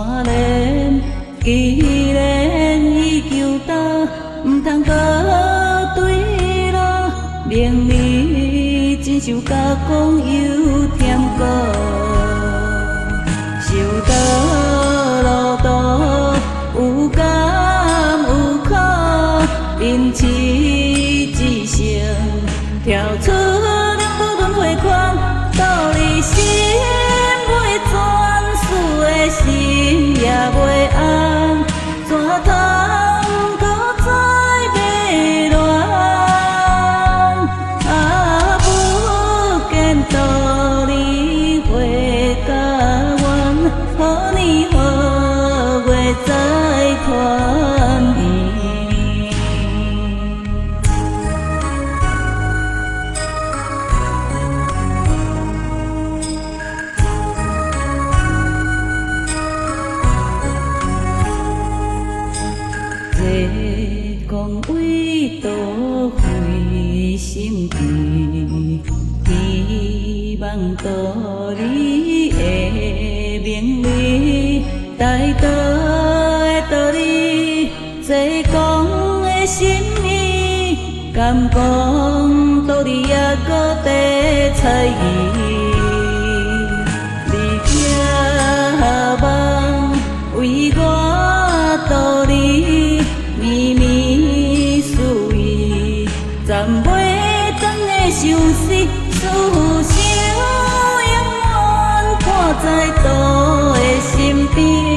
山连，既然已求到，毋通搁对路。明日亲像甲讲有添过，受到路途有甘有苦，因此只成跳出两不轮回款，道理心袂转，死的心也袂安，怎通搁再迷乱？啊，不见道理会甲阮，何年何月再团圆？讲为倒回心志，希望道理会明理。大道的道理，济讲的心意，敢讲道理也搁在猜疑。你行梦为我道理。绵绵思维，暂袂当的相思，思想永远伴在道的身边。